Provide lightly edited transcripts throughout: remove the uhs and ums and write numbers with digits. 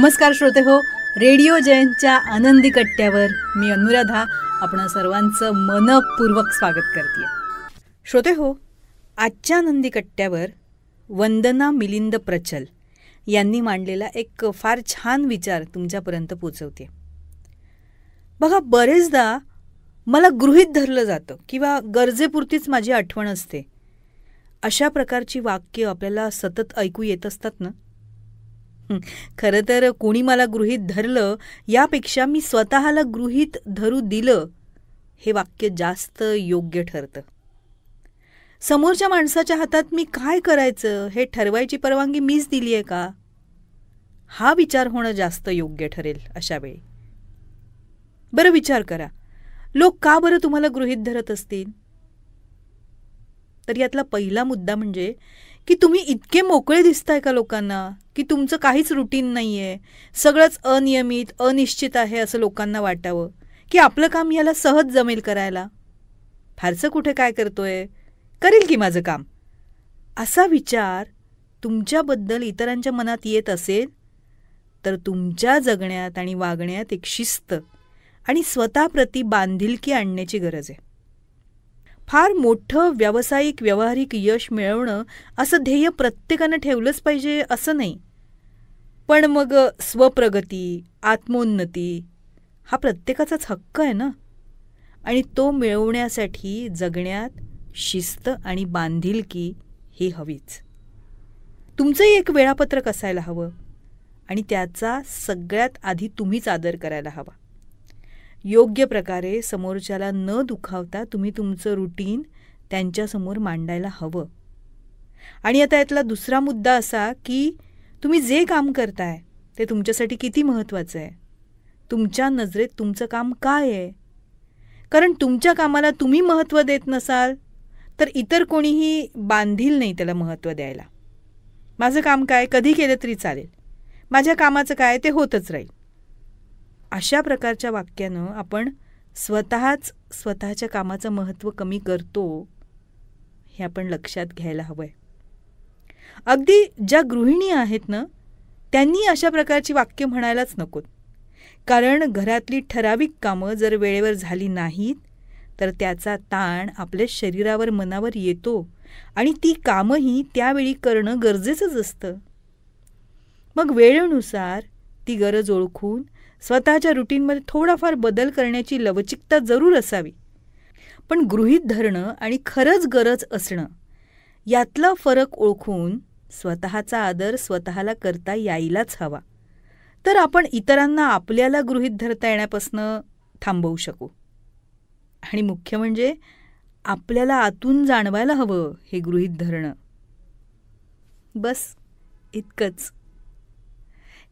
नमस्कार श्रोते हो, रेडिओ जयंतच्या आनंदी कट्ट्यावर मी अनुराधा आपण सर्वांचं मनपूर्वक स्वागत करते. श्रोते हो, आजच्या आनंदी कट्ट्यावर वंदना मिलिंद प्रचल यांनी मांडलेला एक फार छान विचार तुमच्यापर्यंत पोचवते. बघा, बरेचदा मला गृहीत धरलं जातं किंवा गरजेपुरतीच माझी आठवण असते, अशा प्रकारची वाक्य आपल्याला सतत ऐकू येत असतात ना. खरं तर कोणी मला गृहीत धरलं यापेक्षा मी स्वतःला गृहीत धरू दिलं हे वाक्य जास्त योग्य ठरतं. समोरच्या माणसाच्या हातात मी काय करायचं हे ठरवायची परवानगी मीच दिली आहे का, हा विचार होणं जास्त योग्य ठरेल अशा वेळी. बरं, विचार करा, लोक का बरं तुम्हाला गृहीत धरत असतील? तर यातला पहिला मुद्दा म्हणजे की तुम्ही इतके मोकळे दिसताय का लोकांना, की तुमचं काहीच रुटीन नाही आहे, सगळंच अनियमित अनिश्चित आहे असं लोकांना वाटावं, की आपलं काम याला सहज जमेल करायला, फारसं कुठे काय करतोय, करेल की माझं काम, असा विचार तुमच्याबद्दल इतरांच्या मनात येत असेल तर तुमच्या जगण्यात आणि वागण्यात एक शिस्त आणि स्वतःप्रती बांधिलकी आणण्याची गरज आहे. फार मोठं व्यावसायिक व्यावहारिक यश मिळवणं असं ध्येय प्रत्येकानं ठेवलंच पाहिजे असं नाही, पण मग स्वप्रगती आत्मोन्नती हा प्रत्येकाचाच हक्क आहे ना, आणि तो मिळवण्यासाठी जगण्यात शिस्त आणि बांधिलकी ही हवीच. तुमचंही एक वेळापत्रक असायला हवं आणि त्याचा सगळ्यात आधी तुम्हीच आदर करायला हवा. योग्य प्रकारे समोरच्याला न दुखावता तुम्ही तुमचं रुटीन त्यांच्यासमोर मांडायला हवं. आणि आता यातला दुसरा मुद्दा असा की तुम्ही जे काम करताय ते तुमच्यासाठी किती महत्त्वाचं आहे, तुमच्या नजरेत तुमचं काम काय आहे. कारण तुमच्या कामाला तुम्ही महत्त्व देत नसाल तर इतर कोणीही बांधील नाही त्याला महत्त्व द्यायला. माझं काम काय, कधी केलं तरी चालेल, माझ्या कामाचं काय, ते होतच राहील. अशा प्रकारच्या वाक्यानं आपण स्वतःच स्वतःच्या कामाचं महत्त्व कमी करतो हे आपण लक्षात घ्यायला हवं आहे. अगदी ज्या गृहिणी आहेत ना त्यांनी अशा प्रकारची वाक्य म्हणायलाच नकोत. कारण घरातली ठराविक कामं जर वेळेवर झाली नाहीत तर त्याचा ताण आपल्या शरीरावर मनावर येतो आणि ती कामंही त्यावेळी करणं गरजेचंच असतं. मग वेळेनुसार ती गरज ओळखून स्वतःच्या रुटीनमध्ये थोडाफार बदल करण्याची लवचिकता जरूर असावी. पण गृहीत धरणं आणि खरंच गरज असणं यातला फरक ओळखून स्वतःचा आदर स्वतःला करता यायलाच हवा. तर आपण इतरांना आपल्याला गृहीत धरता येण्यापासून थांबवू शकू. आणि मुख्य म्हणजे आपल्याला आतून जाणवायला हवं हे गृहीत धरणं. बस इतकंच.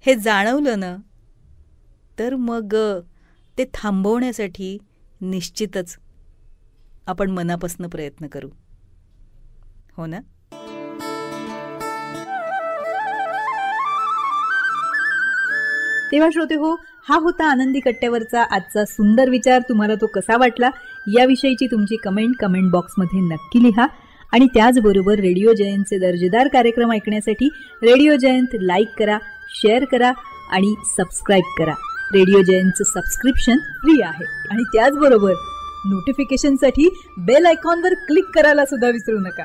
हे जाणवलं ना तर मग ते थांबवण्यासाठी निश्चितच आपण मनापासून प्रयत्न करू, हो ना. तेव्हा श्रोते हो, हा होता आनंदी कट्ट्यावरचा आजचा सुंदर विचार. तुम्हाला तो कसा वाटला याविषयीची तुमची कमेंट बॉक्समध्ये नक्की लिहा. आणि त्याचबरोबर रेडिओ जयंतचे दर्जेदार कार्यक्रम ऐकण्यासाठी रेडिओ जयंत लाईक करा, शेअर करा आणि सबस्क्राईब करा. रेडिओ जयंतचं सबस्क्रिप्शन फ्री आहे. आणि त्याचबरोबर नोटिफिकेशनसाठी बेल आयकॉनवर क्लिक करायला सुद्धा विसरू नका.